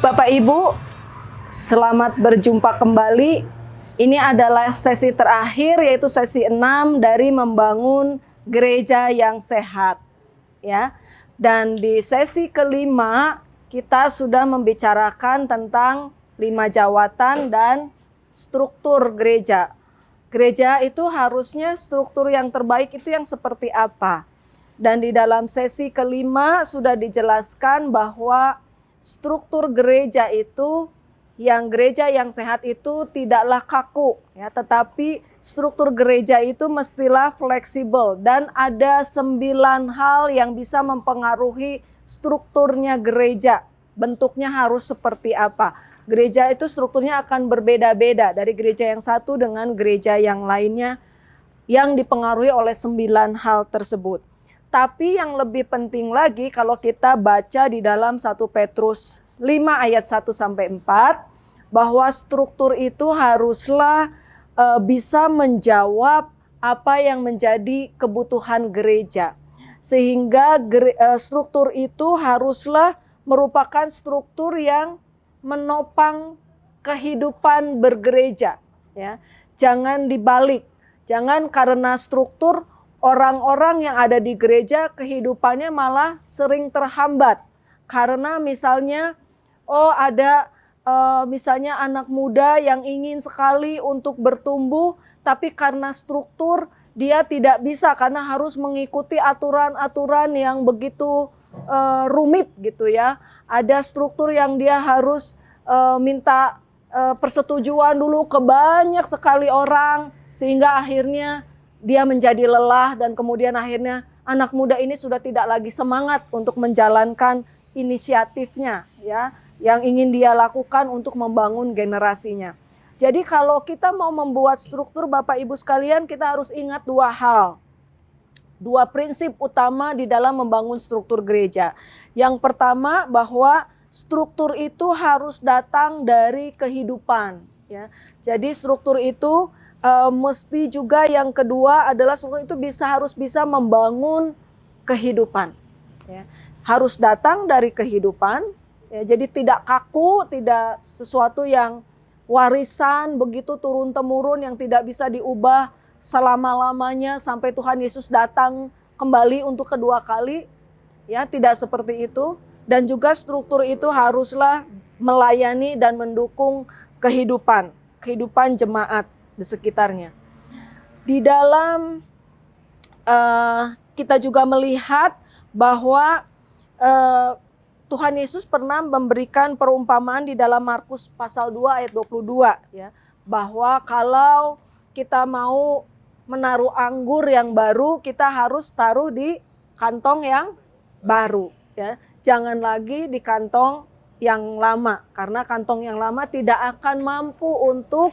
Bapak Ibu, selamat berjumpa kembali. Ini adalah sesi terakhir, yaitu sesi 6 dari membangun gereja yang sehat. Ya. Dan di sesi kelima, kita sudah membicarakan tentang 5 jawatan dan struktur gereja. Gereja itu harusnya struktur yang terbaik itu yang seperti apa? Dan di dalam sesi kelima sudah dijelaskan bahwa struktur gereja itu, gereja yang sehat itu tidaklah kaku, ya, tetapi struktur gereja itu mestilah fleksibel dan ada 9 hal yang bisa mempengaruhi strukturnya gereja. Bentuknya harus seperti apa? Gereja itu strukturnya akan berbeda-beda dari gereja yang satu dengan gereja yang lainnya yang dipengaruhi oleh 9 hal tersebut. Tapi yang lebih penting lagi kalau kita baca di dalam 1 Petrus 5 ayat 1-4 bahwa struktur itu haruslah bisa menjawab apa yang menjadi kebutuhan gereja. Sehingga struktur itu haruslah merupakan struktur yang menopang kehidupan bergereja, ya. Jangan dibalik. Jangan karena struktur orang-orang yang ada di gereja kehidupannya malah sering terhambat. Karena misalnya ada misalnya anak muda yang ingin sekali untuk bertumbuh, tapi karena struktur dia tidak bisa karena harus mengikuti aturan-aturan yang begitu rumit gitu ya. Ada struktur yang dia harus minta persetujuan dulu ke banyak sekali orang sehingga akhirnya dia menjadi lelah dan kemudian akhirnya anak muda ini sudah tidak lagi semangat untuk menjalankan inisiatifnya, ya, yang ingin dia lakukan untuk membangun generasinya. Jadi kalau kita mau membuat struktur, Bapak Ibu sekalian, kita harus ingat 2 hal. 2 prinsip utama di dalam membangun struktur gereja. Yang pertama bahwa struktur itu harus datang dari kehidupan, ya. Jadi struktur itu mesti juga yang kedua adalah struktur itu harus bisa membangun kehidupan, ya. Harus datang dari kehidupan, ya. Jadi tidak kaku, tidak sesuatu yang warisan begitu turun-temurun yang tidak bisa diubah selama-lamanya sampai Tuhan Yesus datang kembali untuk kedua kali, ya, tidak seperti itu. Dan juga struktur itu haruslah melayani dan mendukung kehidupan jemaat di sekitarnya. Di dalam kita juga melihat bahwa Tuhan Yesus pernah memberikan perumpamaan di dalam Markus pasal 2 ayat 22, ya, bahwa kalau kita mau menaruh anggur yang baru, kita harus taruh di kantong yang baru, ya. Jangan lagi di kantong yang lama, karena kantong yang lama tidak akan mampu untuk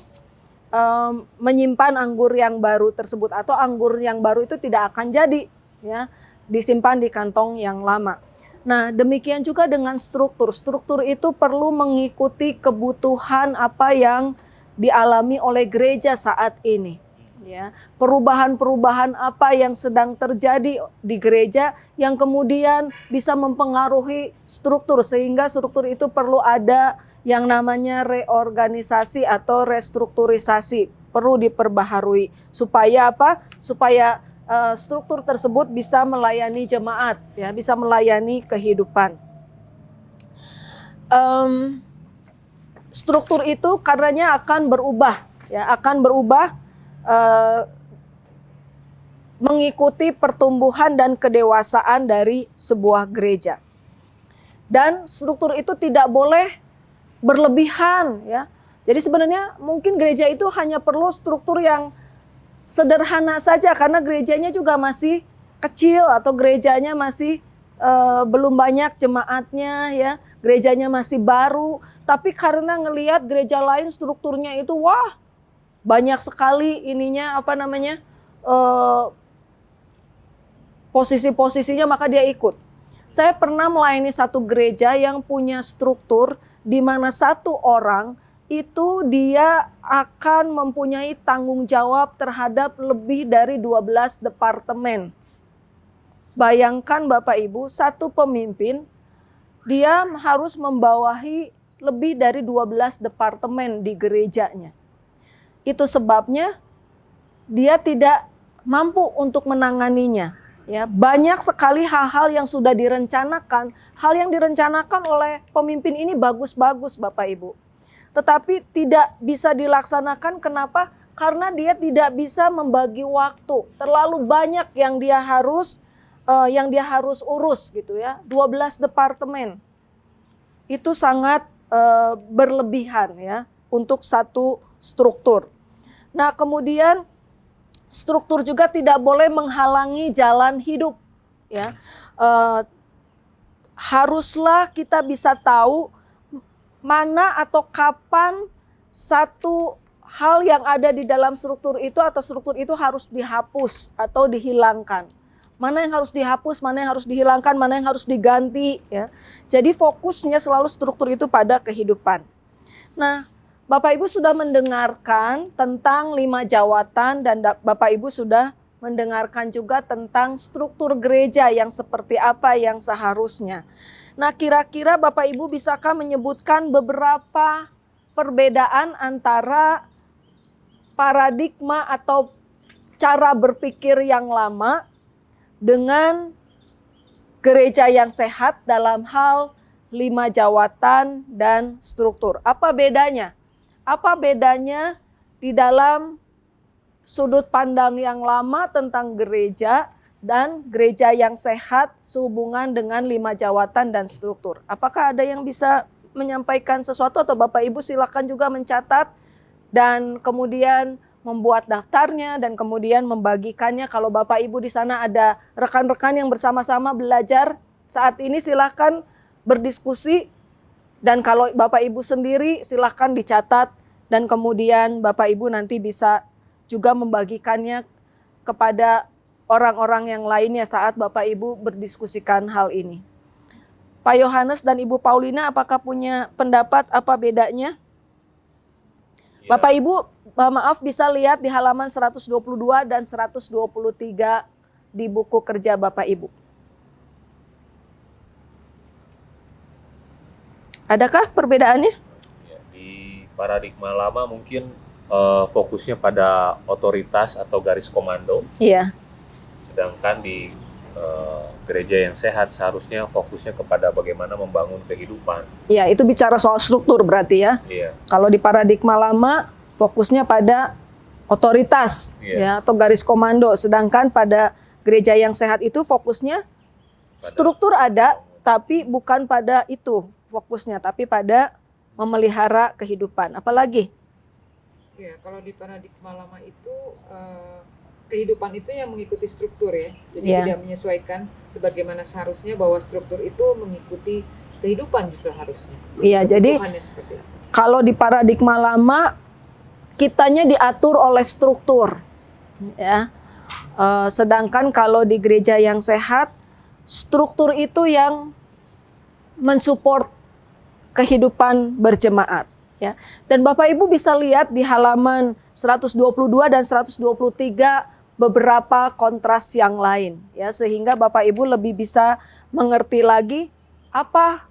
menyimpan anggur yang baru tersebut, atau anggur yang baru itu tidak akan jadi, ya, disimpan di kantong yang lama. Nah, demikian juga dengan struktur. Struktur itu perlu mengikuti kebutuhan apa yang dialami oleh gereja saat ini, ya. Perubahan-perubahan apa yang sedang terjadi di gereja yang kemudian bisa mempengaruhi struktur, sehingga struktur itu perlu ada yang namanya reorganisasi atau restrukturisasi, perlu diperbaharui supaya apa? Supaya struktur tersebut bisa melayani jemaat, ya, bisa melayani kehidupan. Struktur itu karenanya akan berubah, ya, akan berubah mengikuti pertumbuhan dan kedewasaan dari sebuah gereja. Dan struktur itu tidak boleh berlebihan, ya. Jadi sebenarnya mungkin gereja itu hanya perlu struktur yang sederhana saja karena gerejanya juga masih kecil atau gerejanya masih belum banyak jemaatnya, ya. Gerejanya masih baru, tapi karena ngelihat gereja lain strukturnya itu wah, banyak sekali ininya posisi-posisinya, maka dia ikut. Saya pernah melayani satu gereja yang punya struktur di mana satu orang itu dia akan mempunyai tanggung jawab terhadap lebih dari 12 departemen. Bayangkan Bapak Ibu, satu pemimpin dia harus membawahi lebih dari 12 departemen di gerejanya. Itu sebabnya dia tidak mampu untuk menanganinya. Ya, banyak sekali hal-hal yang sudah direncanakan, hal yang direncanakan oleh pemimpin ini bagus-bagus Bapak Ibu. Tetapi tidak bisa dilaksanakan, kenapa? Karena dia tidak bisa membagi waktu. Terlalu banyak yang dia harus urus gitu ya. 12 departemen. Itu sangat berlebihan ya untuk satu struktur. Nah, kemudian struktur juga tidak boleh menghalangi jalan hidup ya. Haruslah kita bisa tahu mana atau kapan satu hal yang ada di dalam struktur itu atau struktur itu harus dihapus atau dihilangkan. Mana yang harus dihapus, mana yang harus dihilangkan, mana yang harus diganti ya. Jadi fokusnya selalu struktur itu pada kehidupan. Nah, Bapak Ibu sudah mendengarkan tentang 5 jawatan dan Bapak Ibu sudah mendengarkan juga tentang struktur gereja yang seperti apa yang seharusnya. Nah, kira-kira Bapak Ibu bisakah menyebutkan beberapa perbedaan antara paradigma atau cara berpikir yang lama dengan gereja yang sehat dalam hal 5 jawatan dan struktur? Apa bedanya? Apa bedanya di dalam sudut pandang yang lama tentang gereja dan gereja yang sehat sehubungan dengan 5 jawatan dan struktur? Apakah ada yang bisa menyampaikan sesuatu atau Bapak Ibu silakan juga mencatat dan kemudian membuat daftarnya dan kemudian membagikannya. Kalau Bapak Ibu di sana ada rekan-rekan yang bersama-sama belajar saat ini, silakan berdiskusi. Dan kalau Bapak Ibu sendiri silakan dicatat dan kemudian Bapak Ibu nanti bisa juga membagikannya kepada orang-orang yang lainnya saat Bapak Ibu berdiskusikan hal ini. Pak Yohanes dan Ibu Paulina, apakah punya pendapat apa bedanya? Ya. Bapak Ibu, maaf, bisa lihat di halaman 122 dan 123 di buku kerja Bapak Ibu. Adakah perbedaannya? Ya, di paradigma lama mungkin fokusnya pada otoritas atau garis komando. Iya. Sedangkan di gereja yang sehat seharusnya fokusnya kepada bagaimana membangun kehidupan. Iya, itu bicara soal struktur berarti ya. Iya. Kalau di paradigma lama fokusnya pada otoritas ya atau garis komando, sedangkan pada gereja yang sehat itu fokusnya struktur ada tapi bukan pada itu fokusnya, tapi pada memelihara kehidupan. Apalagi? Ya, kalau di paradigma lama itu kehidupan itu yang mengikuti struktur ya. Jadi tidak menyesuaikan sebagaimana seharusnya, bahwa struktur itu mengikuti kehidupan justru harusnya. Iya, jadi kalau di paradigma lama kitanya diatur oleh struktur ya. Sedangkan kalau di gereja yang sehat, struktur itu yang mensupport kehidupan berjemaat ya. Dan Bapak Ibu bisa lihat di halaman 122 dan 123 beberapa kontras yang lain ya, sehingga Bapak Ibu lebih bisa mengerti lagi apa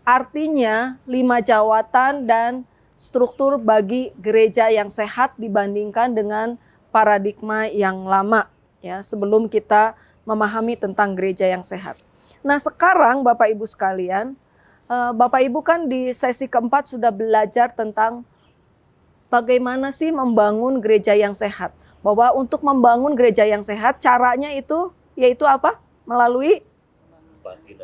artinya 5 jawatan dan struktur bagi gereja yang sehat dibandingkan dengan paradigma yang lama ya, sebelum kita memahami tentang gereja yang sehat. Nah, sekarang Bapak Ibu sekalian, Bapak Ibu kan di sesi keempat sudah belajar tentang bagaimana sih membangun gereja yang sehat. Bahwa untuk membangun gereja yang sehat caranya itu yaitu apa? Melalui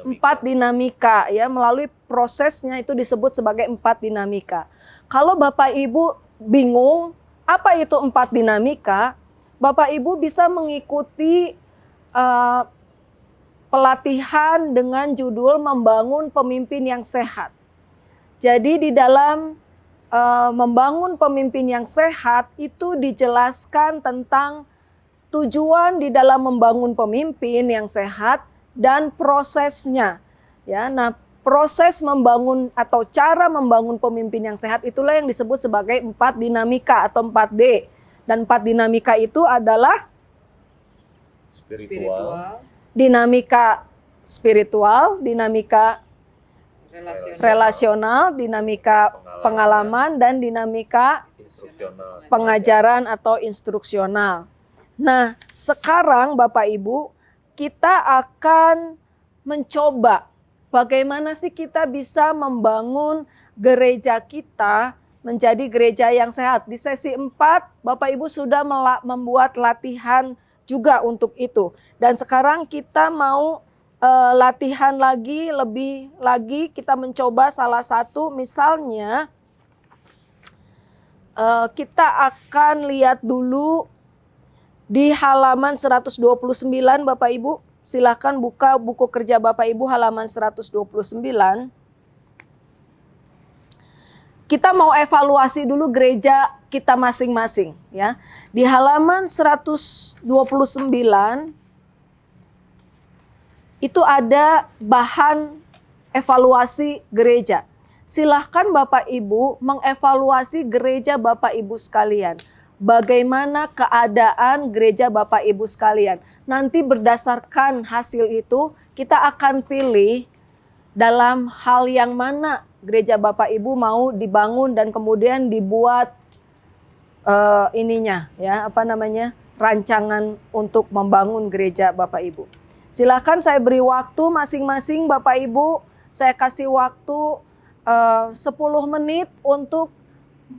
4 dinamika ya, melalui prosesnya itu disebut sebagai 4 dinamika. Kalau Bapak Ibu bingung apa itu 4 dinamika, Bapak Ibu bisa mengikuti pelatihan dengan judul Membangun Pemimpin yang Sehat. Jadi di dalam membangun pemimpin yang sehat itu dijelaskan tentang tujuan di dalam membangun pemimpin yang sehat dan prosesnya. Ya, nah proses membangun atau cara membangun pemimpin yang sehat itulah yang disebut sebagai 4 dinamika atau 4D. Dan 4 dinamika itu adalah spiritual, dinamika spiritual, dinamika relasional, dinamika pengalaman, dan dinamika instruksional. pengajaran atau instruksional. Nah, sekarang Bapak Ibu, kita akan mencoba bagaimana sih kita bisa membangun gereja kita menjadi gereja yang sehat. Di sesi 4, Bapak Ibu sudah membuat latihan juga untuk itu. Dan sekarang kita mau latihan lagi, lebih lagi kita mencoba salah satu, misalnya kita akan lihat dulu di halaman 129 Bapak Ibu. Silahkan buka buku kerja Bapak Ibu halaman 129. Kita mau evaluasi dulu gereja kita masing-masing ya. Di halaman 129 itu ada bahan evaluasi gereja. Silahkan Bapak Ibu mengevaluasi gereja Bapak Ibu sekalian. Bagaimana keadaan gereja Bapak Ibu sekalian. Nanti berdasarkan hasil itu kita akan pilih dalam hal yang mana gereja Bapak Ibu mau dibangun dan kemudian dibuat rancangan untuk membangun gereja Bapak Ibu. Silakan saya beri waktu masing-masing Bapak Ibu, saya kasih waktu 10 menit untuk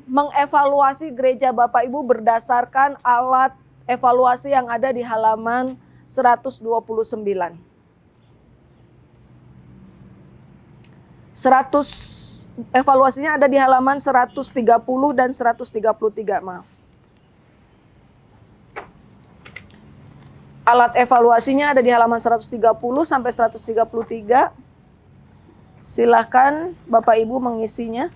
mengevaluasi gereja Bapak Ibu berdasarkan alat evaluasi yang ada di halaman 129. Evaluasinya ada di halaman 130 dan 133, maaf. Alat evaluasinya ada di halaman 130 sampai 133. Silakan Bapak Ibu mengisinya.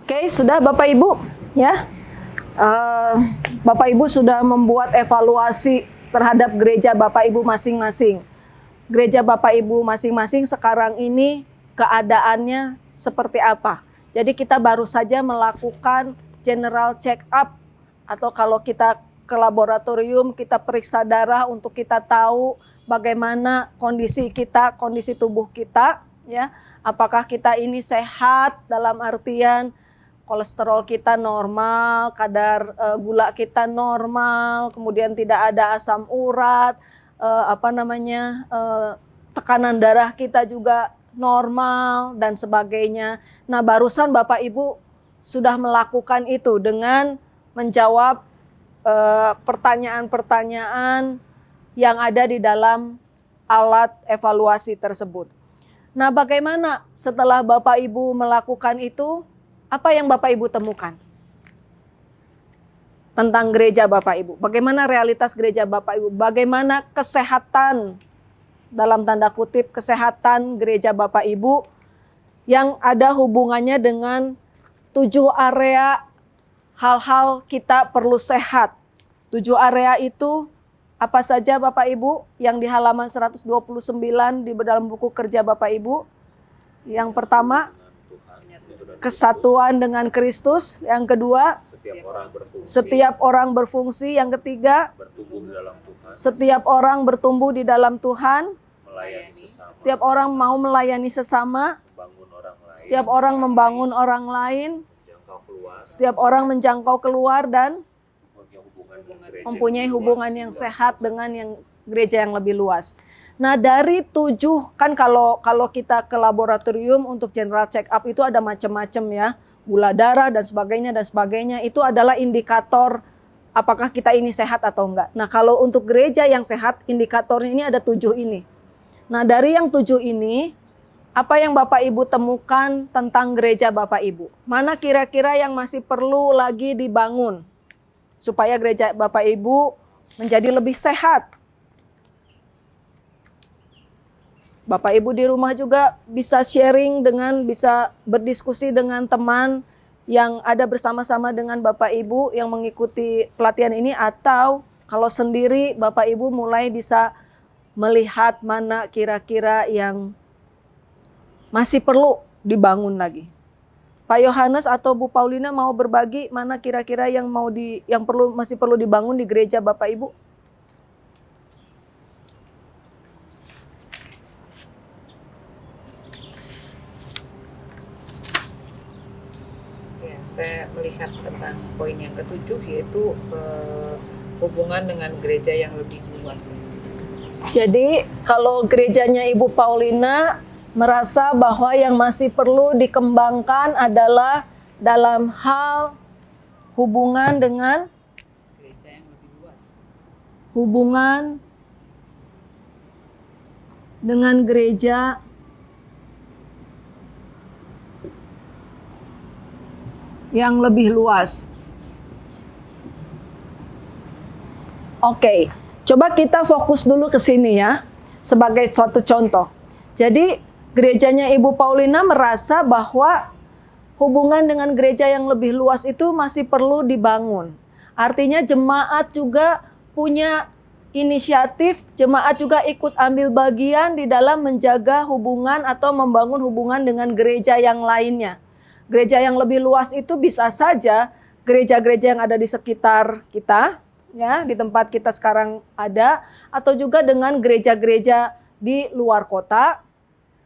Oke, sudah Bapak Ibu ya. Bapak Ibu sudah membuat evaluasi terhadap gereja Bapak Ibu masing-masing. Gereja Bapak Ibu masing-masing sekarang ini keadaannya seperti apa. Jadi kita baru saja melakukan general check up, atau kalau kita ke laboratorium kita periksa darah untuk kita tahu bagaimana kondisi kita, kondisi tubuh kita ya. Apakah kita ini sehat dalam artian kolesterol kita normal, kadar gula kita normal, kemudian tidak ada asam urat, tekanan darah kita juga normal dan sebagainya. Nah, barusan Bapak Ibu sudah melakukan itu dengan menjawab pertanyaan-pertanyaan yang ada di dalam alat evaluasi tersebut. Nah, bagaimana setelah Bapak Ibu melakukan itu? Apa yang Bapak Ibu temukan tentang gereja Bapak Ibu? Bagaimana realitas gereja Bapak Ibu? Bagaimana kesehatan, dalam tanda kutip, kesehatan gereja Bapak Ibu yang ada hubungannya dengan 7 area hal-hal kita perlu sehat. 7 area itu apa saja Bapak Ibu yang di halaman 129 di dalam buku kerja Bapak Ibu? Yang pertama, kesatuan dengan Kristus. Yang kedua, setiap orang berfungsi. Yang ketiga, setiap orang bertumbuh di dalam Tuhan. Setiap orang mau melayani sesama. Setiap orang membangun orang lain. Setiap orang menjangkau keluar dan mempunyai hubungan yang sehat dengan yang gereja yang lebih luas. Nah, dari 7, kan kalau kita ke laboratorium untuk general check up itu ada macam-macam ya, gula darah dan sebagainya, itu adalah indikator apakah kita ini sehat atau enggak. Nah, kalau untuk gereja yang sehat, indikatornya ini ada 7 ini. Nah, dari yang 7 ini, apa yang Bapak Ibu temukan tentang gereja Bapak Ibu? Mana kira-kira yang masih perlu lagi dibangun supaya gereja Bapak Ibu menjadi lebih sehat? Bapak Ibu di rumah juga bisa sharing bisa berdiskusi dengan teman yang ada bersama-sama dengan Bapak Ibu yang mengikuti pelatihan ini, atau kalau sendiri Bapak Ibu mulai bisa melihat mana kira-kira yang masih perlu dibangun lagi. Pak Yohanes atau Bu Paulina mau berbagi mana kira-kira yang masih perlu dibangun di gereja Bapak Ibu? Saya melihat tentang poin yang ke-7, yaitu hubungan dengan gereja yang lebih luas. Jadi kalau gerejanya Ibu Paulina merasa bahwa yang masih perlu dikembangkan adalah dalam hal hubungan dengan gereja yang lebih luas. Hubungan dengan gereja yang lebih luas. Oke, coba kita fokus dulu ke sini ya, sebagai suatu contoh. Jadi gerejanya Ibu Paulina merasa bahwa hubungan dengan gereja yang lebih luas itu masih perlu dibangun. Artinya jemaat juga punya inisiatif, jemaat juga ikut ambil bagian di dalam menjaga hubungan atau membangun hubungan dengan gereja yang lainnya. Gereja yang lebih luas itu bisa saja gereja-gereja yang ada di sekitar kita, ya, di tempat kita sekarang ada, atau juga dengan gereja-gereja di luar kota,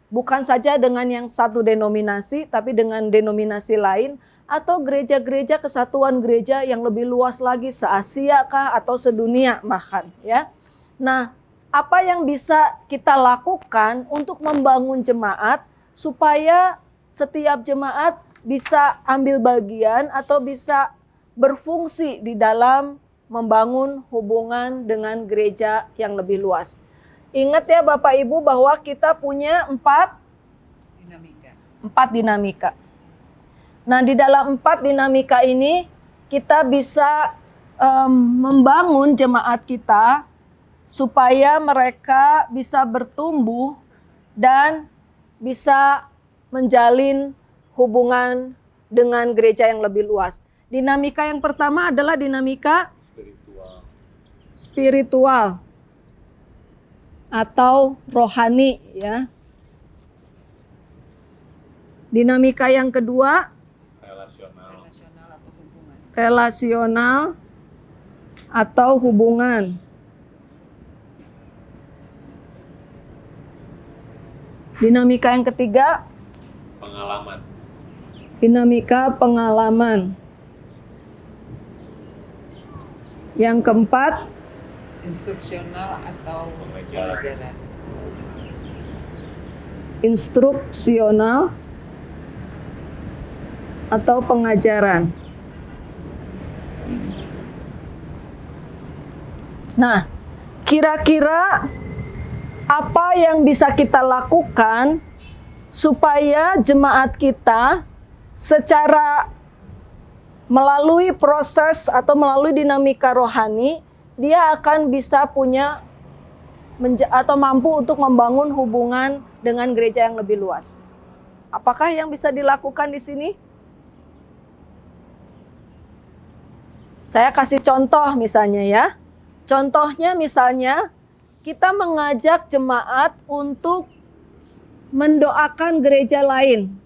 bukan saja dengan yang satu denominasi, tapi dengan denominasi lain, atau gereja-gereja kesatuan gereja yang lebih luas lagi, se-Asia kah atau sedunia bahkan, ya. Nah, apa yang bisa kita lakukan untuk membangun jemaat supaya setiap jemaat bisa ambil bagian atau bisa berfungsi di dalam membangun hubungan dengan gereja yang lebih luas. Ingat ya Bapak Ibu bahwa kita punya 4 dinamika. Nah, di dalam 4 dinamika ini kita bisa membangun jemaat kita supaya mereka bisa bertumbuh dan bisa menjalin hubungan dengan gereja yang lebih luas. Dinamika yang pertama adalah dinamika spiritual atau rohani, ya. Dinamika yang kedua relasional atau hubungan. Dinamika yang ketiga dinamika pengalaman. Yang keempat Instruksional atau pengajaran. instruksional atau pengajaran. Nah, kira-kira apa yang bisa kita lakukan supaya jemaat kita secara melalui proses atau melalui dinamika rohani, dia akan bisa punya atau mampu untuk membangun hubungan dengan gereja yang lebih luas. Apakah yang bisa dilakukan di sini? Saya kasih contoh misalnya ya. Contohnya misalnya kita mengajak jemaat untuk mendoakan gereja lain.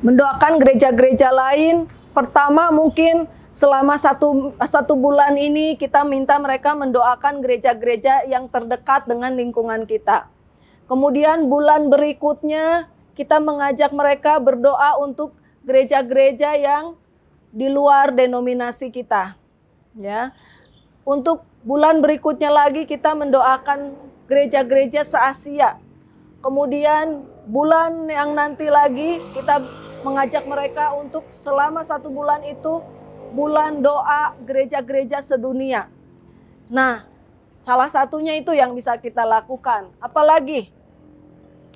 Mendoakan gereja-gereja lain, pertama mungkin selama satu bulan ini kita minta mereka mendoakan gereja-gereja yang terdekat dengan lingkungan kita. Kemudian bulan berikutnya kita mengajak mereka berdoa untuk gereja-gereja yang di luar denominasi kita. Ya. Untuk bulan berikutnya lagi kita mendoakan gereja-gereja se-Asia. Kemudian bulan yang nanti lagi kita mengajak mereka untuk selama 1 bulan itu bulan doa gereja-gereja sedunia. Nah, salah satunya itu yang bisa kita lakukan. Apalagi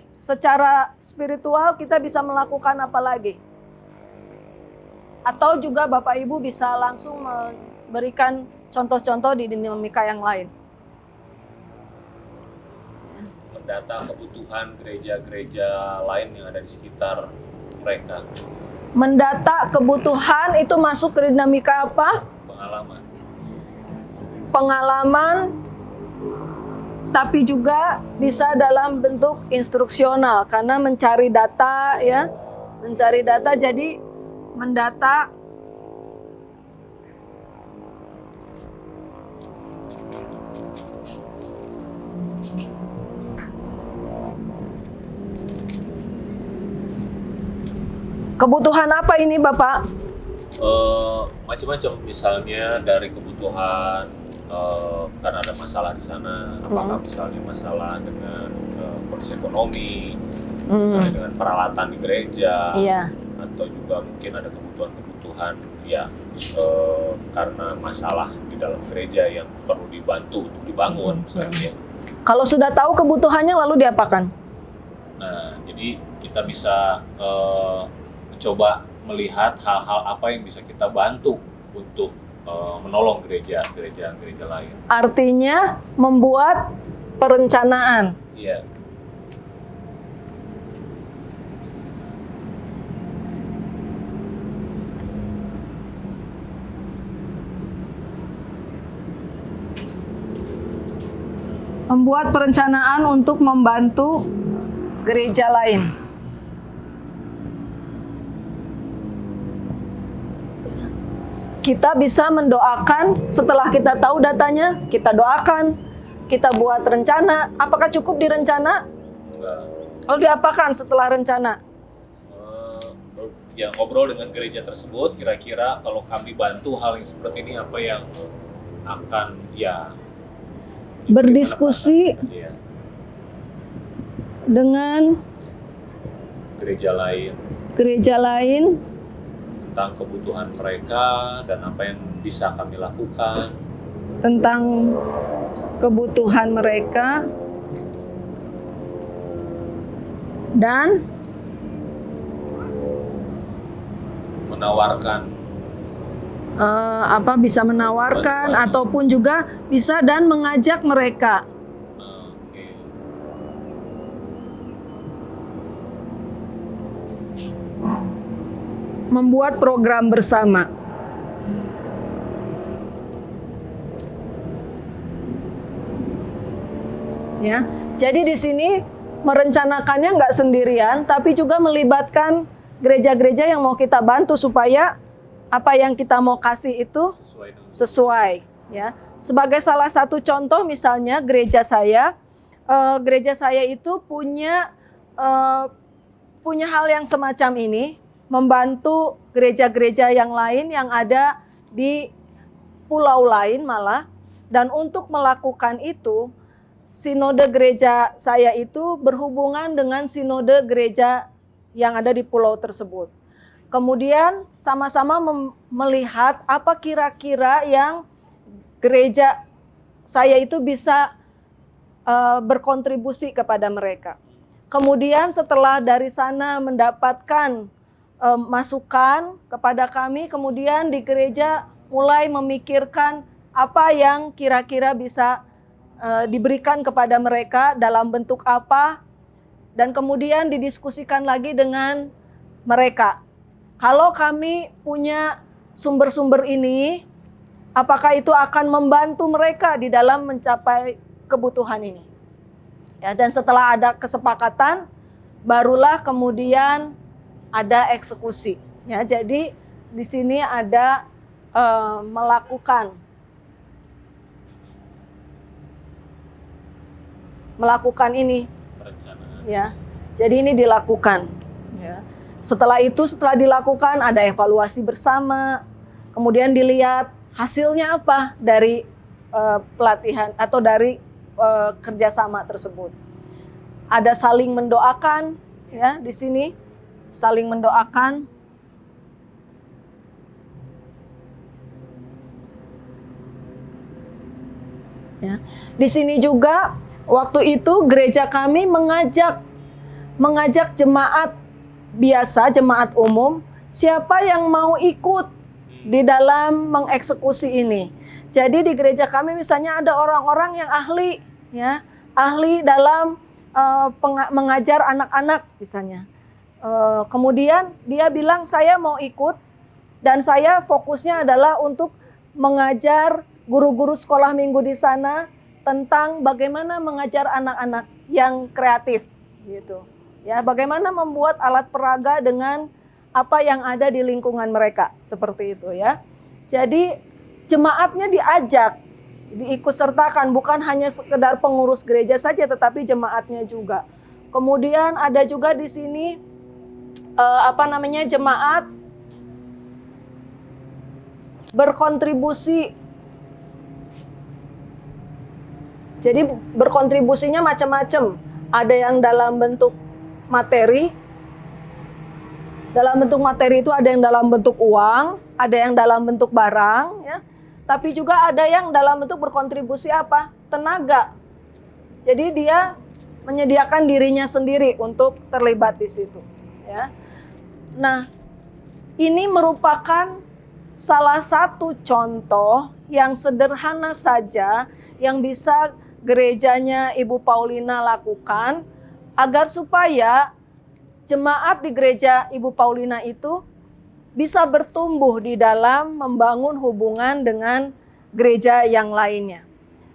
secara spiritual kita bisa melakukan apa lagi? Atau juga Bapak Ibu bisa langsung memberikan contoh-contoh di dinamika yang lain. Mendata kebutuhan gereja-gereja lain yang ada di sekitar mereka. Mendata kebutuhan itu masuk ke dinamika apa? Pengalaman, tapi juga bisa dalam bentuk instruksional karena mencari data ya, mencari data jadi mendata kebutuhan apa ini Bapak? Macam-macam, misalnya dari kebutuhan karena ada masalah di sana, apakah misalnya masalah dengan kondisi ekonomi, misalnya dengan peralatan di gereja, atau juga mungkin ada kebutuhan-kebutuhan ya karena masalah di dalam gereja yang perlu dibantu untuk dibangun misalnya. Kalau sudah tahu kebutuhannya lalu diapakan? Nah, jadi kita bisa mencoba melihat hal-hal apa yang bisa kita bantu untuk menolong gereja lain. Artinya membuat perencanaan. Iya. Membuat perencanaan untuk membantu gereja lain. Kita bisa mendoakan setelah kita tahu datanya, kita doakan, kita buat rencana. Apakah cukup di rencana? Enggak. Lalu diapakan setelah rencana? Ya, ngobrol dengan gereja tersebut, kira-kira kalau kami bantu hal yang seperti ini apa yang akan ya berdiskusi ya, dengan gereja lain tentang kebutuhan mereka dan apa yang bisa kami lakukan. Tentang kebutuhan mereka dan menawarkan bisa menawarkan bantuan. Ataupun juga bisa dan mengajak mereka membuat program bersama. Ya, jadi di sini merencanakannya nggak sendirian, tapi juga melibatkan gereja-gereja yang mau kita bantu supaya apa yang kita mau kasih itu sesuai. Ya, sebagai salah satu contoh misalnya gereja saya itu punya hal yang semacam ini, membantu gereja-gereja yang lain yang ada di pulau lain malah, dan untuk melakukan itu sinode gereja saya itu berhubungan dengan sinode gereja yang ada di pulau tersebut. Kemudian sama-sama melihat apa kira-kira yang gereja saya itu bisa berkontribusi kepada mereka. Kemudian setelah dari sana mendapatkan masukan kepada kami, kemudian di gereja mulai memikirkan apa yang kira-kira bisa diberikan kepada mereka dalam bentuk apa, dan kemudian didiskusikan lagi dengan mereka. Kalau kami punya sumber-sumber ini, apakah itu akan membantu mereka di dalam mencapai kebutuhan ini? Ya, dan setelah ada kesepakatan, barulah kemudian ada eksekusi. Ya, jadi di sini ada melakukan ini, ya. Jadi ini dilakukan. Ya. Setelah itu, setelah dilakukan ada evaluasi bersama, kemudian dilihat hasilnya apa dari pelatihan atau dari kerjasama tersebut. Ada saling mendoakan, ya di sini saling mendoakan. Ya. Di sini juga waktu itu gereja kami mengajak jemaat biasa, jemaat umum, siapa yang mau ikut di dalam mengeksekusi ini. Jadi di gereja kami misalnya ada orang-orang yang ahli, ya, ahli dalam mengajar anak-anak misalnya. Kemudian dia bilang saya mau ikut dan saya fokusnya adalah untuk mengajar guru-guru sekolah minggu di sana tentang bagaimana mengajar anak-anak yang kreatif gitu. Ya, bagaimana membuat alat peraga dengan apa yang ada di lingkungan mereka, seperti itu ya. Jadi jemaatnya diajak, diikut sertakan, bukan hanya sekedar pengurus gereja saja tetapi jemaatnya juga. Kemudian ada juga di sini jemaat berkontribusi. Jadi berkontribusinya macam-macam. Ada yang dalam bentuk materi. Dalam bentuk materi itu ada yang dalam bentuk uang, ada yang dalam bentuk barang, ya. Tapi juga ada yang dalam bentuk berkontribusi apa? Tenaga. Jadi dia menyediakan dirinya sendiri untuk terlibat di situ, ya. Nah, ini merupakan salah satu contoh yang sederhana saja yang bisa gerejanya Ibu Paulina lakukan agar supaya jemaat di gereja Ibu Paulina itu bisa bertumbuh di dalam membangun hubungan dengan gereja yang lainnya.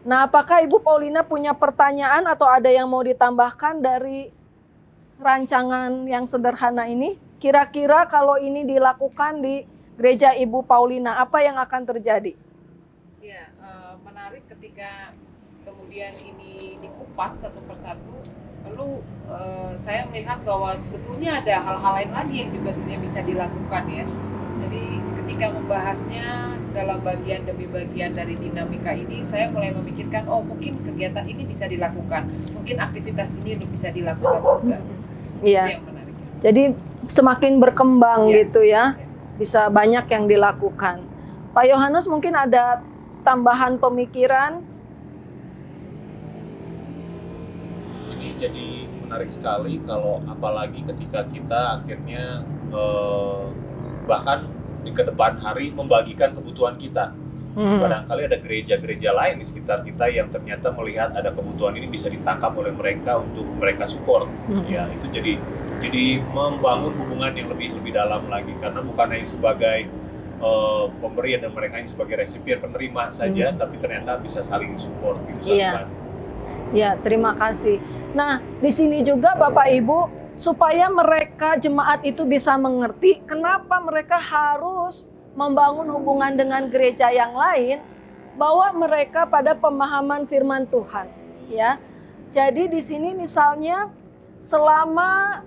Nah, apakah Ibu Paulina punya pertanyaan atau ada yang mau ditambahkan dari rancangan yang sederhana ini? Kira-kira kalau ini dilakukan di gereja Ibu Paulina, apa yang akan terjadi? Ya, menarik ketika kemudian ini dikupas satu persatu. Lalu saya melihat bahwa sebetulnya ada hal-hal lain lagi yang juga sebenarnya bisa dilakukan ya. Jadi ketika membahasnya dalam bagian demi bagian dari dinamika ini, saya mulai memikirkan, oh mungkin kegiatan ini bisa dilakukan, mungkin aktivitas ini bisa dilakukan juga. Iya. Itu yang menarik. Jadi semakin berkembang Ya. gitu ya, bisa banyak yang dilakukan. Pak Yohanes mungkin ada tambahan pemikiran. Jadi menarik sekali kalau apalagi ketika kita akhirnya bahkan di kedepan hari membagikan kebutuhan kita. Barangkali ada gereja-gereja lain di sekitar kita yang ternyata melihat ada kebutuhan ini bisa ditangkap oleh mereka untuk mereka support. Ya, itu Jadi membangun hubungan yang lebih dalam lagi, karena bukan hanya sebagai pemberian dan mereka hanya sebagai resipien penerima saja, tapi ternyata bisa saling support gitu. Iya. Ya, terima kasih. Nah, di sini juga Bapak Ibu, supaya mereka jemaat itu bisa mengerti kenapa mereka harus membangun hubungan dengan gereja yang lain, bahwa mereka pada pemahaman firman Tuhan, ya. Jadi di sini misalnya selama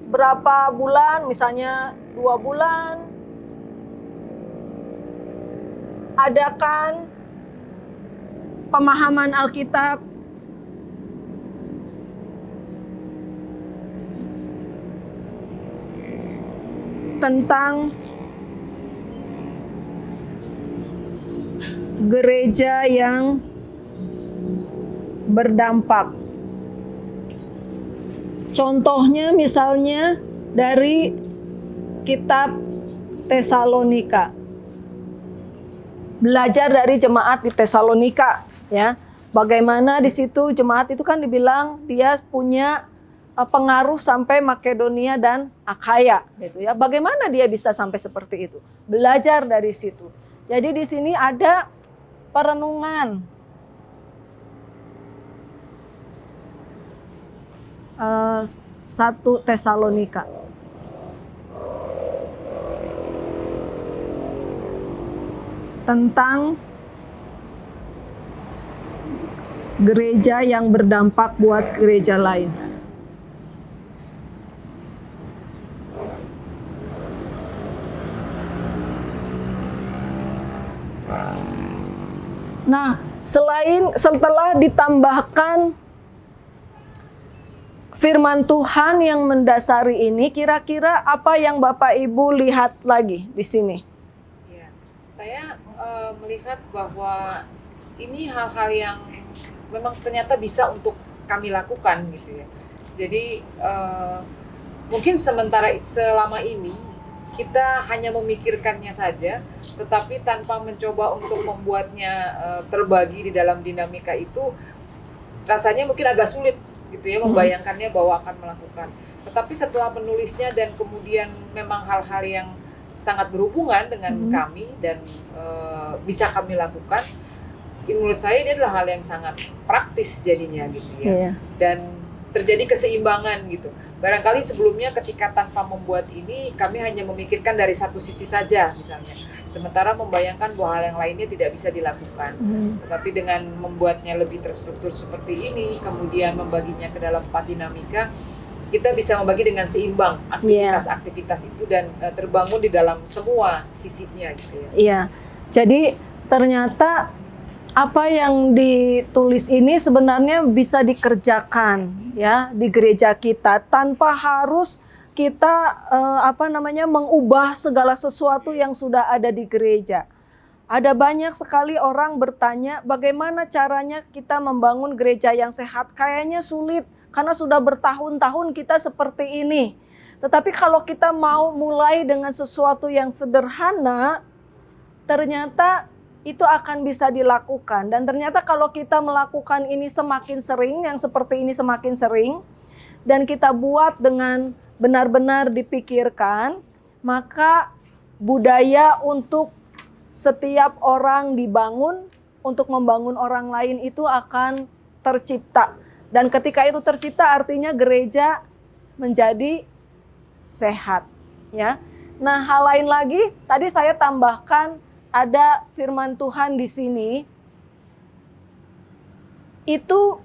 berapa bulan, misalnya 2 bulan, adakan pemahaman Alkitab tentang gereja yang berdampak. Contohnya misalnya dari kitab Tesalonika. Belajar dari jemaat di Tesalonika, ya. Bagaimana di situ jemaat itu kan dibilang dia punya pengaruh sampai Makedonia dan Akhaya, gitu ya. Bagaimana dia bisa sampai seperti itu? Belajar dari situ. Jadi di sini ada perenungan 1 Tesalonika. Tentang gereja yang berdampak buat gereja lain. Nah, setelah ditambahkan firman Tuhan yang mendasari ini, kira-kira apa yang Bapak Ibu lihat lagi di sini? Ya, saya melihat bahwa ini hal-hal yang memang ternyata bisa untuk kami lakukan gitu ya. Jadi mungkin selama ini kita hanya memikirkannya saja, tetapi tanpa mencoba untuk membuatnya terbagi di dalam dinamika itu, rasanya mungkin agak sulit gitu ya, membayangkannya bahwa akan melakukan. Tetapi setelah menulisnya dan kemudian memang hal-hal yang sangat berhubungan dengan kami dan bisa kami lakukan, menurut saya ini adalah hal yang sangat praktis jadinya gitu ya. Dan terjadi keseimbangan gitu. Barangkali sebelumnya ketika tanpa membuat ini, kami hanya memikirkan dari satu sisi saja misalnya. Sementara membayangkan bahwa hal yang lainnya tidak bisa dilakukan. Tetapi dengan membuatnya lebih terstruktur seperti ini, kemudian membaginya ke dalam 4 dinamika, kita bisa membagi dengan seimbang aktivitas-aktivitas itu dan terbangun di dalam semua sisinya gitu ya. Iya. Jadi ternyata apa yang ditulis ini sebenarnya bisa dikerjakan ya di gereja kita tanpa harus kita mengubah segala sesuatu yang sudah ada di gereja. Ada banyak sekali orang bertanya bagaimana caranya kita membangun gereja yang sehat. Kayaknya sulit karena sudah bertahun-tahun kita seperti ini. Tetapi kalau kita mau mulai dengan sesuatu yang sederhana, ternyata itu akan bisa dilakukan. Dan ternyata kalau kita melakukan ini semakin sering, yang seperti ini semakin sering, dan kita buat dengan benar-benar dipikirkan, maka budaya untuk setiap orang dibangun, untuk membangun orang lain itu akan tercipta. Dan ketika itu tercipta artinya gereja menjadi sehat. Ya. Nah, hal lain lagi, tadi saya tambahkan, ada firman Tuhan di sini, itu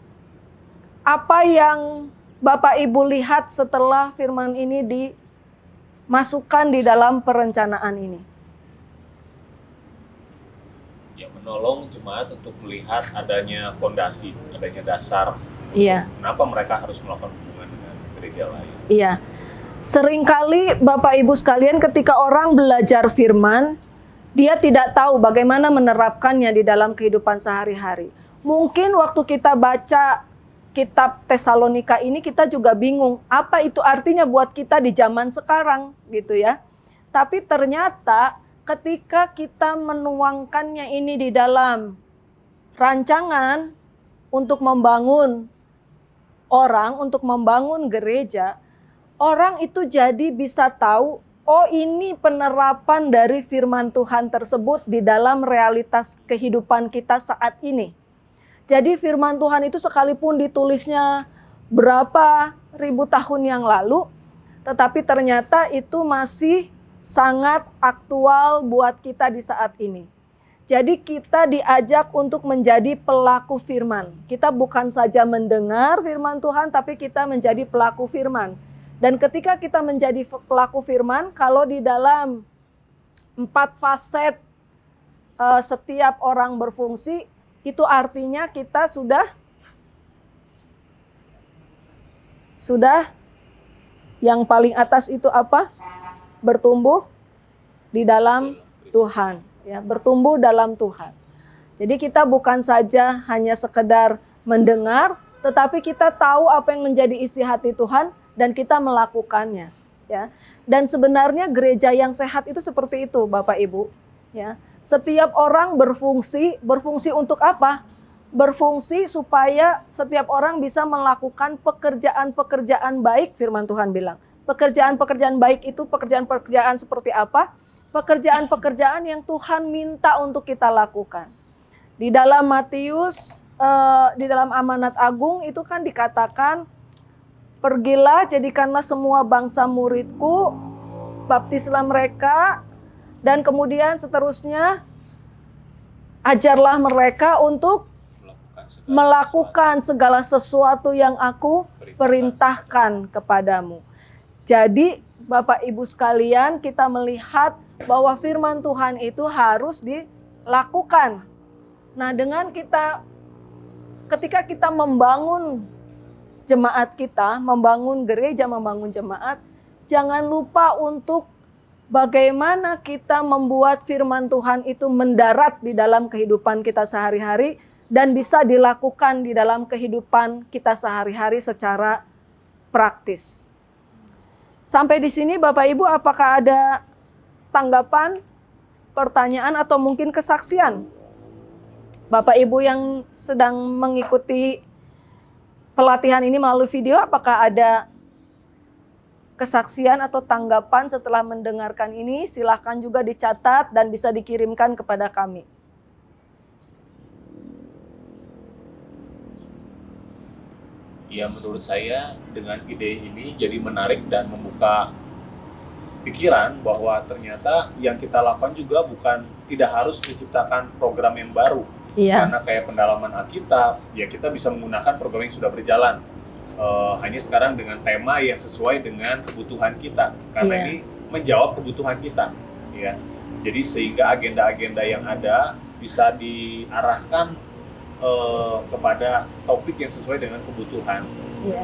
apa yang Bapak Ibu lihat setelah firman ini dimasukkan di dalam perencanaan ini? Ya, menolong jemaat untuk melihat adanya fondasi, adanya dasar. Iya. Kenapa mereka harus melakukan hubungan dengan gereja lain? Iya. Seringkali Bapak Ibu sekalian ketika orang belajar firman, dia tidak tahu bagaimana menerapkannya di dalam kehidupan sehari-hari. Mungkin waktu kita baca kitab Tesalonika ini kita juga bingung, apa itu artinya buat kita di zaman sekarang gitu ya. Tapi ternyata ketika kita menuangkannya ini di dalam rancangan untuk membangun orang untuk membangun gereja, orang itu jadi bisa tahu, oh ini penerapan dari firman Tuhan tersebut di dalam realitas kehidupan kita saat ini. Jadi firman Tuhan itu sekalipun ditulisnya berapa ribu tahun yang lalu, tetapi ternyata itu masih sangat aktual buat kita di saat ini. Jadi kita diajak untuk menjadi pelaku firman. Kita bukan saja mendengar firman Tuhan, tapi kita menjadi pelaku firman. Dan ketika kita menjadi pelaku firman, kalau di dalam 4 faset setiap orang berfungsi, itu artinya kita sudah yang paling atas itu apa? Bertumbuh di dalam Tuhan, ya, bertumbuh dalam Tuhan. Jadi kita bukan saja hanya sekedar mendengar, tetapi kita tahu apa yang menjadi isi hati Tuhan dan kita melakukannya, ya. Dan sebenarnya gereja yang sehat itu seperti itu, Bapak Ibu, ya. Setiap orang berfungsi untuk apa? Berfungsi supaya setiap orang bisa melakukan pekerjaan-pekerjaan baik, firman Tuhan bilang. Pekerjaan-pekerjaan baik itu pekerjaan-pekerjaan seperti apa? Pekerjaan-pekerjaan yang Tuhan minta untuk kita lakukan. Di dalam Matius, di dalam amanat agung itu kan dikatakan, pergilah jadikanlah semua bangsa muridku, baptislah mereka, dan kemudian seterusnya ajarlah mereka untuk melakukan segala sesuatu yang aku perintahkan kepadamu. Jadi Bapak Ibu sekalian, kita melihat bahwa firman Tuhan itu harus dilakukan. Nah, dengan ketika kita membangun jemaat kita, membangun gereja, membangun jemaat, jangan lupa untuk bagaimana kita membuat firman Tuhan itu mendarat di dalam kehidupan kita sehari-hari dan bisa dilakukan di dalam kehidupan kita sehari-hari secara praktis. Sampai di sini Bapak Ibu, apakah ada tanggapan, pertanyaan, atau mungkin kesaksian? Bapak Ibu yang sedang mengikuti pelatihan ini melalui video, apakah ada kesaksian atau tanggapan setelah mendengarkan ini? Silahkan juga dicatat dan bisa dikirimkan kepada kami. Ya, menurut saya dengan ide ini jadi menarik dan membuka pikiran bahwa ternyata yang kita lakukan juga tidak harus menciptakan program yang baru. Iya. Karena kayak pendalaman Alkitab, ya kita bisa menggunakan program yang sudah berjalan. Hanya sekarang dengan tema yang sesuai dengan kebutuhan kita. Karena ini menjawab kebutuhan kita. Ya. Jadi sehingga agenda-agenda yang ada bisa diarahkan kepada topik yang sesuai dengan kebutuhan.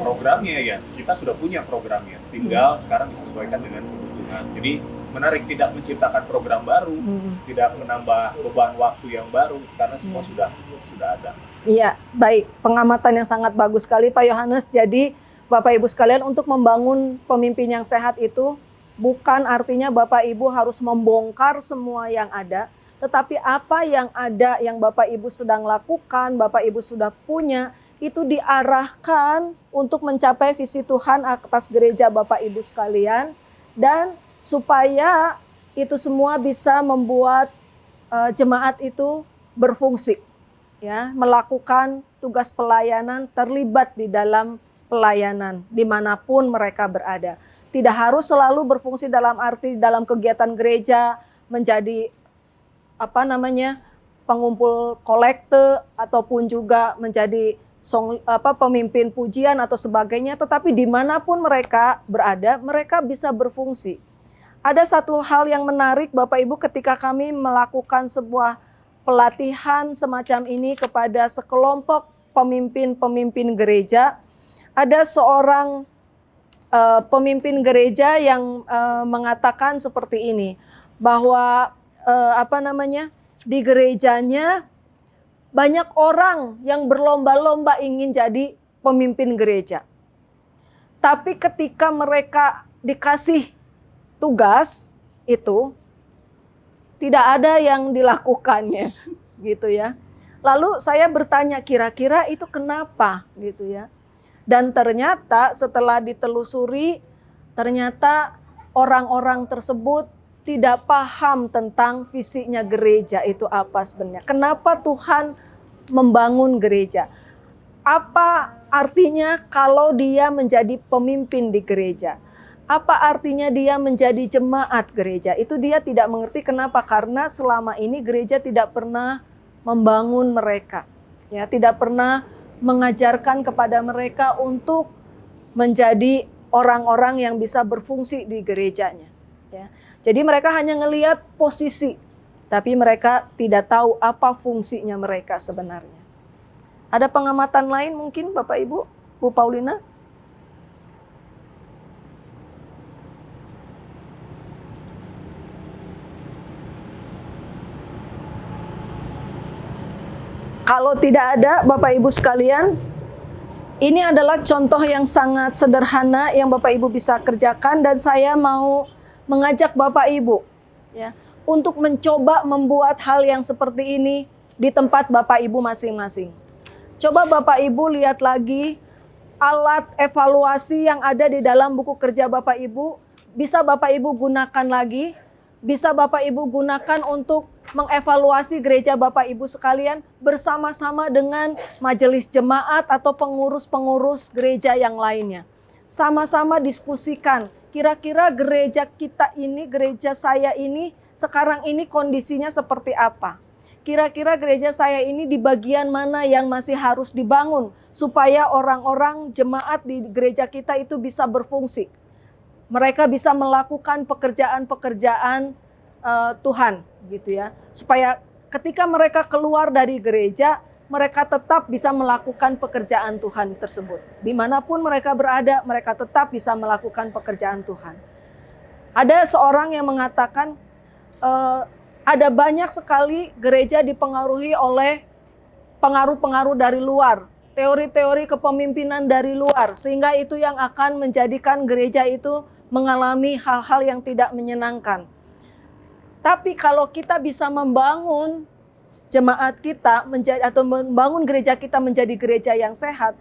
Programnya ya, kita sudah punya programnya. Tinggal sekarang disesuaikan dengan kebutuhan. Jadi menarik, tidak menciptakan program baru, tidak menambah beban waktu yang baru, karena semua sudah ada. Iya, baik. Pengamatan yang sangat bagus sekali Pak Yohanes. Jadi Bapak Ibu sekalian, untuk membangun pemimpin yang sehat itu bukan artinya Bapak Ibu harus membongkar semua yang ada, tetapi apa yang ada, yang Bapak Ibu sedang lakukan, Bapak Ibu sudah punya, itu diarahkan untuk mencapai visi Tuhan atas gereja Bapak Ibu sekalian, dan supaya itu semua bisa membuat jemaat itu berfungsi, ya, melakukan tugas pelayanan, terlibat di dalam pelayanan dimanapun mereka berada. Tidak harus selalu berfungsi dalam arti dalam kegiatan gereja menjadi pengumpul kolekte ataupun juga menjadi pemimpin pujian atau sebagainya, tetapi dimanapun mereka berada, mereka bisa berfungsi. Ada satu hal yang menarik Bapak Ibu, ketika kami melakukan sebuah pelatihan semacam ini kepada sekelompok pemimpin-pemimpin gereja, ada seorang pemimpin gereja yang mengatakan seperti ini, bahwa di gerejanya banyak orang yang berlomba-lomba ingin jadi pemimpin gereja. Tapi ketika mereka dikasih tugas itu, tidak ada yang dilakukannya, gitu ya. Lalu saya bertanya, kira-kira itu kenapa, gitu ya. Dan ternyata setelah ditelusuri, ternyata orang-orang tersebut tidak paham tentang visinya gereja itu apa sebenarnya. Kenapa Tuhan membangun gereja? Apa artinya kalau dia menjadi pemimpin di gereja? Apa artinya dia menjadi jemaat gereja? Itu dia tidak mengerti. Kenapa? Karena selama ini gereja tidak pernah membangun mereka. Ya, tidak pernah mengajarkan kepada mereka untuk menjadi orang-orang yang bisa berfungsi di gerejanya. Ya. Jadi mereka hanya ngelihat posisi, tapi mereka tidak tahu apa fungsinya mereka sebenarnya. Ada pengamatan lain mungkin Bapak Ibu, Bu Paulina? Kalau tidak ada Bapak Ibu sekalian, ini adalah contoh yang sangat sederhana yang Bapak Ibu bisa kerjakan, dan saya mau mengajak Bapak Ibu ya untuk mencoba membuat hal yang seperti ini di tempat Bapak Ibu masing-masing. Coba Bapak Ibu lihat lagi alat evaluasi yang ada di dalam buku kerja Bapak Ibu, bisa Bapak Ibu gunakan lagi, bisa Bapak Ibu gunakan untuk mengevaluasi gereja Bapak Ibu sekalian bersama-sama dengan majelis jemaat atau pengurus-pengurus gereja yang lainnya. Sama-sama diskusikan, kira-kira gereja kita ini, gereja saya ini, sekarang ini kondisinya seperti apa? Kira-kira gereja saya ini di bagian mana yang masih harus dibangun supaya orang-orang jemaat di gereja kita itu bisa berfungsi. Mereka bisa melakukan pekerjaan-pekerjaan Tuhan gitu ya. Supaya ketika mereka keluar dari gereja, mereka tetap bisa melakukan pekerjaan Tuhan tersebut. Dimanapun mereka berada, mereka tetap bisa melakukan pekerjaan Tuhan. Ada seorang yang mengatakan, ada banyak sekali gereja dipengaruhi oleh pengaruh-pengaruh dari luar, teori-teori kepemimpinan dari luar, sehingga itu yang akan menjadikan gereja itu mengalami hal-hal yang tidak menyenangkan. Tapi kalau kita bisa membangun jemaat kita menjadi atau membangun gereja kita menjadi gereja yang sehat,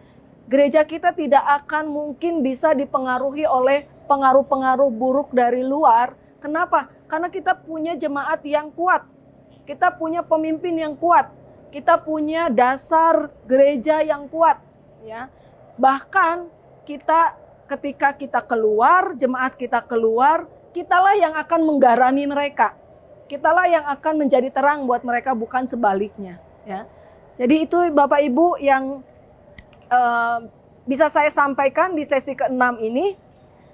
gereja kita tidak akan mungkin bisa dipengaruhi oleh pengaruh-pengaruh buruk dari luar. Kenapa? Karena kita punya jemaat yang kuat. Kita punya pemimpin yang kuat. Kita punya dasar gereja yang kuat, ya. Bahkan kita ketika kita keluar, jemaat kita keluar, kitalah yang akan menggarami mereka. Kitalah yang akan menjadi terang buat mereka, bukan sebaliknya, ya. Jadi itu Bapak Ibu yang bisa saya sampaikan di sesi ke-6 ini.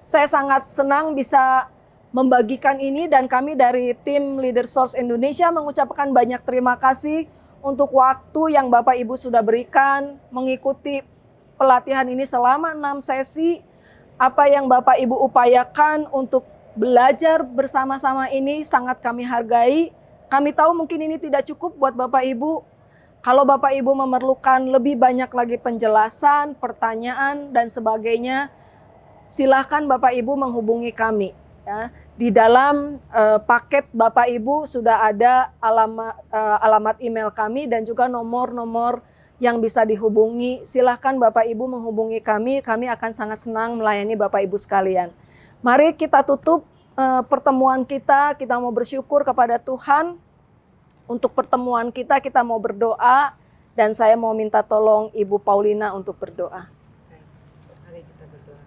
Saya sangat senang bisa membagikan ini, dan kami dari tim Leader Source Indonesia mengucapkan banyak terima kasih untuk waktu yang Bapak Ibu sudah berikan mengikuti pelatihan ini selama 6 sesi. Apa yang Bapak Ibu upayakan untuk belajar bersama-sama ini sangat kami hargai. Kami tahu mungkin ini tidak cukup buat Bapak Ibu. Kalau Bapak Ibu memerlukan lebih banyak lagi penjelasan, pertanyaan, dan sebagainya, silakan Bapak Ibu menghubungi kami. Ya. Di dalam paket Bapak Ibu sudah ada alamat email kami dan juga nomor-nomor yang bisa dihubungi. Silakan Bapak Ibu menghubungi kami akan sangat senang melayani Bapak Ibu sekalian. Mari kita tutup pertemuan kita mau bersyukur kepada Tuhan. Untuk pertemuan kita mau berdoa, dan saya mau minta tolong Ibu Paulina untuk berdoa. Mari kita berdoa.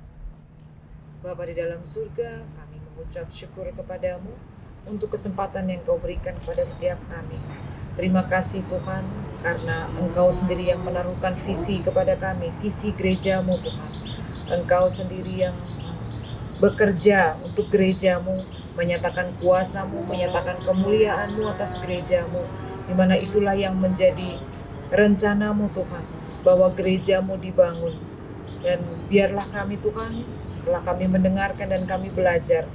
Bapa di dalam surga, kami mengucap syukur kepadamu untuk kesempatan yang Kau berikan kepada setiap kami. Terima kasih Tuhan, karena Engkau sendiri yang menaruhkan visi kepada kami, visi gerejamu Tuhan. Engkau sendiri yang bekerja untuk gerejamu, menyatakan kuasamu, menyatakan kemuliaanmu atas gerejamu, di mana itulah yang menjadi rencanamu Tuhan, bahwa gerejamu dibangun. Dan biarlah kami Tuhan, setelah kami mendengarkan dan kami belajar,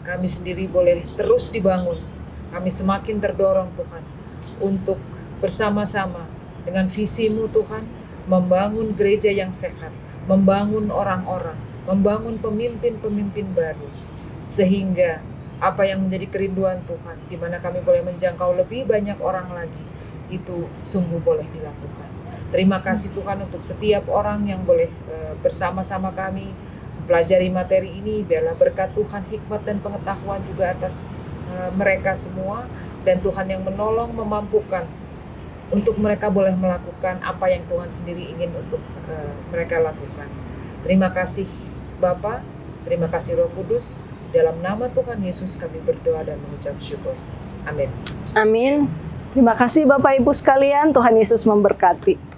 kami sendiri boleh terus dibangun. Kami semakin terdorong Tuhan, untuk bersama-sama dengan visimu Tuhan, membangun gereja yang sehat, membangun orang-orang, membangun pemimpin-pemimpin baru, sehingga apa yang menjadi kerinduan Tuhan, di mana kami boleh menjangkau lebih banyak orang lagi, itu sungguh boleh dilakukan. Terima kasih Tuhan untuk setiap orang yang boleh bersama-sama kami pelajari materi ini. Biarlah berkat Tuhan, hikmat dan pengetahuan juga atas mereka semua. Dan Tuhan yang menolong, memampukan untuk mereka boleh melakukan apa yang Tuhan sendiri ingin untuk mereka lakukan. Terima kasih Bapa, terima kasih Roh Kudus. Dalam nama Tuhan Yesus kami berdoa dan mengucap syukur. Amin. Amin. Terima kasih Bapak Ibu sekalian, Tuhan Yesus memberkati.